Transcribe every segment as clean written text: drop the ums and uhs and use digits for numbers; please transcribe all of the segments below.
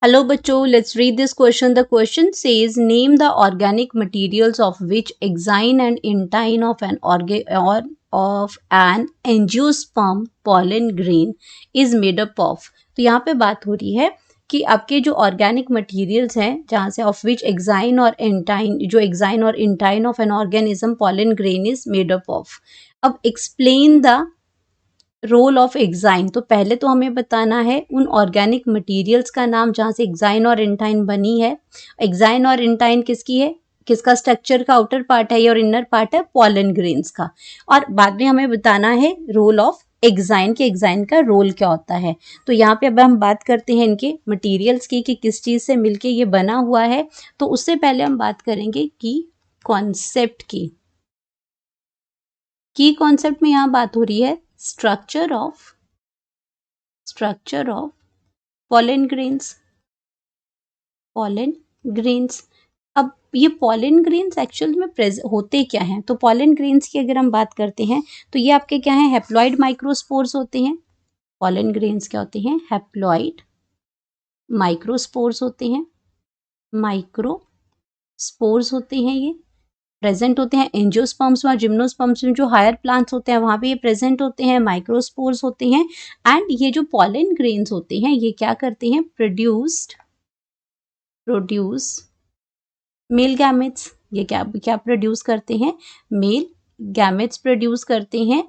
Hello बच्चों, let's read this question. The question says name the organic materials of which exine and intine of an angiosperm pollen grain is made up of. तो यहाँ पे बात हो रही है कि आपके जो ऑर्गेनिक मटेरियल्स हैं जहाँ से ऑफ विच एक्साइन और इंटाइन जो एक्साइन और intine of an organism pollen grain is made up of. अब explain the role of exine. तो पहले तो हमें बताना है उन ऑर्गेनिक मटेरियल्स का नाम जहाँ से एक्साइन और इंटाइन बनी है. एक्साइन और इंटाइन किसकी है, किसका स्ट्रक्चर का आउटर पार्ट है और इनर पार्ट है पॉलन ग्रेन्स का. और बाद में हमें बताना है रोल ऑफ एक्साइन के एक्साइन का रोल क्या होता है. तो यहाँ पे अब हम बात करते हैं इनके मटेरियल्स की कि किस चीज़ से मिलके ये बना हुआ है. तो उससे पहले हम बात करेंगे कि कॉन्सेप्ट की कॉन्सेप्ट में यहाँ बात हो रही है स्ट्रक्चर ऑफ pollen grains. अब ये pollen grains एक्चुअल में होते क्या हैं. तो pollen grains की अगर हम बात करते हैं तो ये आपके क्या हैं, हैप्लॉइड माइक्रोस्पोर्स होते हैं. pollen grains क्या होते हैं, हैप्लॉइड माइक्रोस्पोर्स होते हैं. माइक्रोस्पोर्स होते हैं, ये प्रेजेंट होते हैं एंजियोस्पर्म्स में, जिम्नोस्पर्म्स में जो हायर प्लांट्स होते हैं वहाँ पे ये प्रेजेंट होते हैं. माइक्रोस्पोर्स होते हैं. एंड ये जो पॉलन ग्रेन्स होते हैं ये क्या करते हैं, प्रोड्यूस मेल गैमेट्स. ये क्या प्रोड्यूस करते हैं, मेल गैमेट्स प्रोड्यूस करते हैं.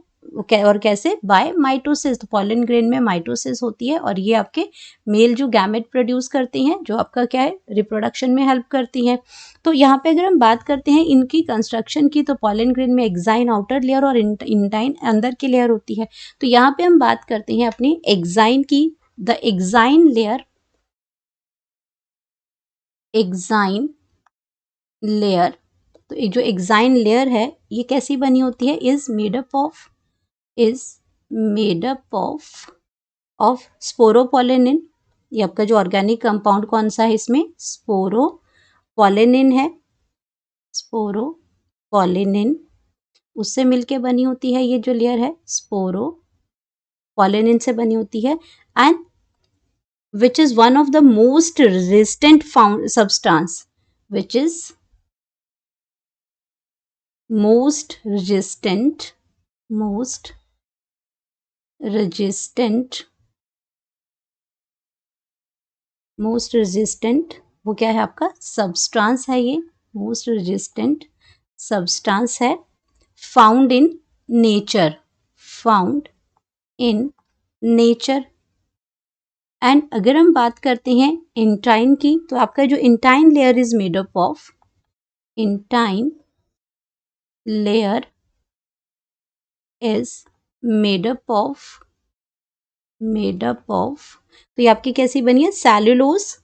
और कैसे, बाय माइटोसिस. तो पॉलन ग्रेन में माइटोसिस होती है और ये आपके मेल जो गैमेट प्रोड्यूस करती हैं जो आपका क्या है, रिप्रोडक्शन में हेल्प करती हैं. तो यहाँ पे अगर हम बात करते हैं इनकी कंस्ट्रक्शन की तो पॉलन ग्रेन में एक्साइन आउटर लेयर और इंटाइन अंदर की लेयर होती है. तो यहाँ पे हम बात करते हैं अपनी एक्साइन की. The exine layer. तो ये जो एक्साइन लेयर है ये कैसी बनी होती है, is made up of sporopollenin. ये आपका जो ऑर्गेनिक कंपाउंड कौन सा है, इसमें स्पोरोपोलेनिन है. स्पोरोपोलेनिन उससे मिलके बनी होती है ये जो लेयर है, स्पोरोपोलेनिन से बनी होती है. And which is one of the most resistant substance, which is most resistant वो क्या है आपका, सब्सटेंस है. ये मोस्ट रेजिस्टेंट सब्सटेंस है. Found in nature. एंड अगर हम बात करते हैं इंटाइन की तो आपका जो intine layer is made up of तो ये आपकी कैसी बनी है, सेल्यूलोज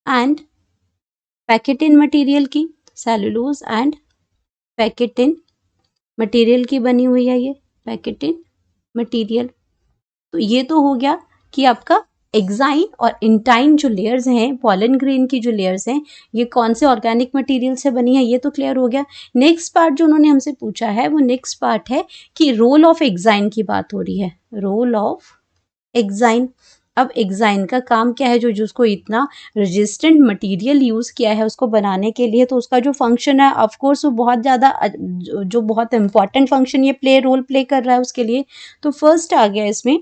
एंड पैकेटिन मटेरियल की. सेल्यूलोज एंड पैकेटिन मटेरियल की बनी हुई है ये पैकेटिन मटेरियल. तो ये तो हो गया कि आपका एक्साइन और इंटाइन जो लेयर्स हैं, पॉलन ग्रेन की जो लेयर्स हैं, ये कौन से ऑर्गेनिक मटेरियल से बनी है, ये तो क्लियर हो गया. नेक्स्ट पार्ट जो उन्होंने हमसे पूछा है वो नेक्स्ट पार्ट है कि रोल ऑफ एक्साइन की बात हो रही है. Role of exine. अब एक्साइन का काम क्या है, जो जिसको इतना रेजिस्टेंट मटेरियल यूज़ किया है उसको बनाने के लिए, तो उसका जो फंक्शन है ऑफ कोर्स वो बहुत ज़्यादा जो बहुत इंपॉर्टेंट फंक्शन ये रोल प्ले कर रहा है उसके लिए. तो फर्स्ट आ गया इसमें,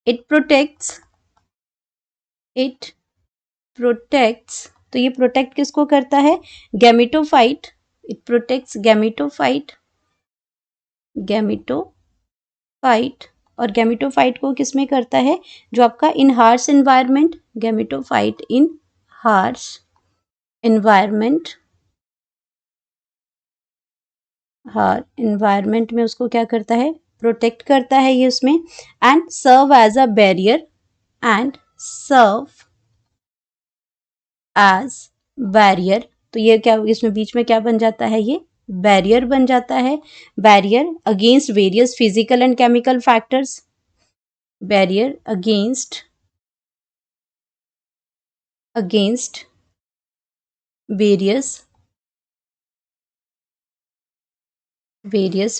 इट प्रोटेक्ट्स. तो ये प्रोटेक्ट किसको करता है, गैमेटोफाइट. It protects gametophyte. और गैमेटोफाइट को किसमें करता है, जो आपका इन हार्श एनवायरनमेंट, गैमेटोफाइट इन हार्श एनवायरनमेंट में उसको क्या करता है, प्रोटेक्ट करता है ये उसमें. And serve as a barrier तो ये क्या इसमें बीच में क्या बन जाता है, ये बैरियर बन जाता है. Barrier against various physical and chemical factors. Barrier against various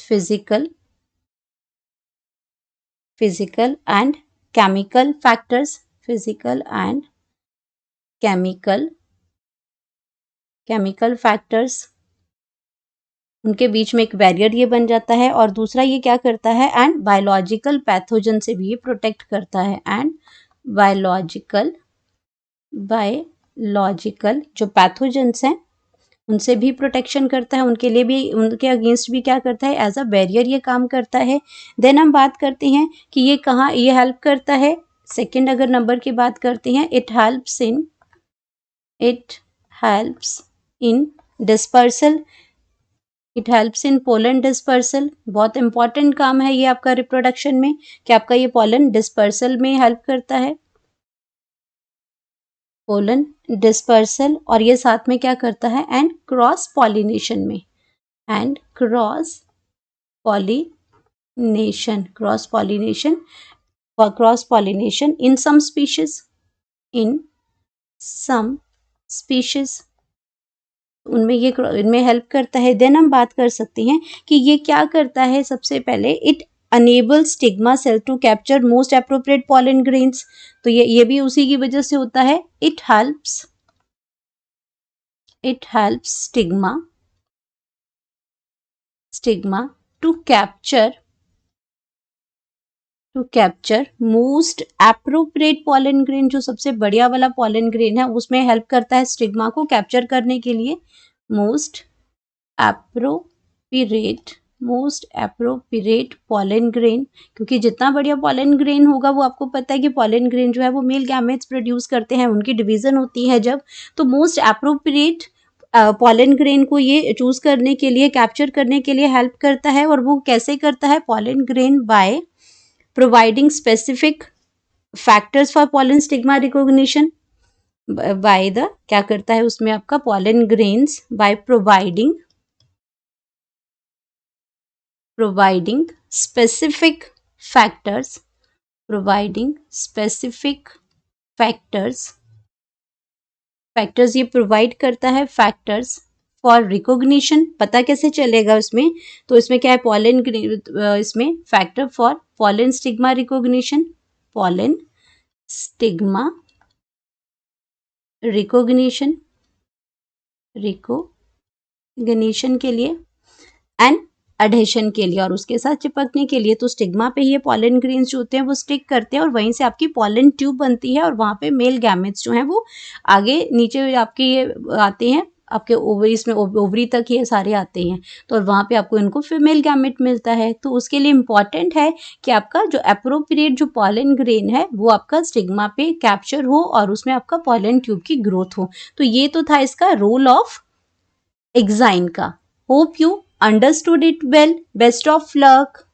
physical and chemical factors, physical and chemical factors, उनके बीच में एक बैरियर ये बन जाता है। और दूसरा ये क्या करता है, एंड बायोलॉजिकल पैथोजन से भी ये प्रोटेक्ट करता है। एंड बायोलॉजिकल जो पैथोजेंस हैं उनसे भी प्रोटेक्शन करता है, उनके लिए भी, उनके अगेंस्ट भी क्या करता है, एज अ बैरियर ये काम करता है। देन हम बात करते हैं कि ये कहाँ ये हेल्प करता है। सेकेंड अगर नंबर की बात करते हैं, it helps in dispersal, it helps in pollen dispersal. बहुत इंपॉर्टेंट काम है ये आपका रिप्रोडक्शन में, कि आपका ये पोलन डिस्पर्सल में हेल्प करता है, पोलन डिस्पर्सल। और ये साथ में क्या करता है, एंड क्रॉस पॉलिनेशन में, and cross pollination in some species, इनमें हेल्प करता है। देन हम बात कर सकते हैं कि ये क्या करता है, सबसे पहले it enable stigma cell to capture most appropriate pollen grains. तो ये भी उसी की वजह से होता है। It helps stigma to capture most appropriate pollen grain, जो सबसे बढ़िया वाला पॉलन ग्रेन है उसमें हेल्प करता है स्टिग्मा को कैप्चर करने के लिए। मोस्ट एप्रोप्रिएट पॉलन ग्रेन, क्योंकि जितना बढ़िया पॉलन ग्रेन होगा, वो आपको पता है कि पॉलन ग्रेन जो है वो मेल गैमेट्स प्रोड्यूस करते हैं, उनकी डिवीजन होती है जब, तो मोस्ट एप्रोप्रिएट पॉलन ग्रेन को ये चूज करने के लिए, कैप्चर करने के लिए हेल्प करता है। और वो कैसे करता है, pollen grain by providing specific factors for pollen stigma recognition, by the, क्या करता है उसमें आपका, pollen grains by providing specific factors ये प्रोवाइड करता है, फैक्टर्स फॉर रिकॉग्निशन। पता कैसे चलेगा उसमें, तो इसमें क्या है, इसमें factor for pollen stigma recognition, pollen stigma recognition के लिए, एंड एडहेशन के लिए, और उसके साथ चिपकने के लिए। तो स्टिग्मा पे ये पॉलन ग्रेन्स जो होते हैं वो स्टिक करते हैं, और वहीं से आपकी पॉलन ट्यूब बनती है, और वहाँ पे मेल गैमेट्स जो हैं वो आगे नीचे आपके ये आते हैं, आपके ओवरीज में, ओवरी तक ये सारे आते हैं। तो वहाँ पे आपको इनको फीमेल गैमेट मिलता है। तो उसके लिए इम्पॉर्टेंट है कि आपका जो एप्रोप्रिएट जो पॉलन ग्रेन है वो आपका स्टिग्मा पे कैप्चर हो, और उसमें आपका पॉलन ट्यूब की ग्रोथ हो। तो ये तो था इसका रोल ऑफ एक्साइन का। Hope you understood it well. Best of luck.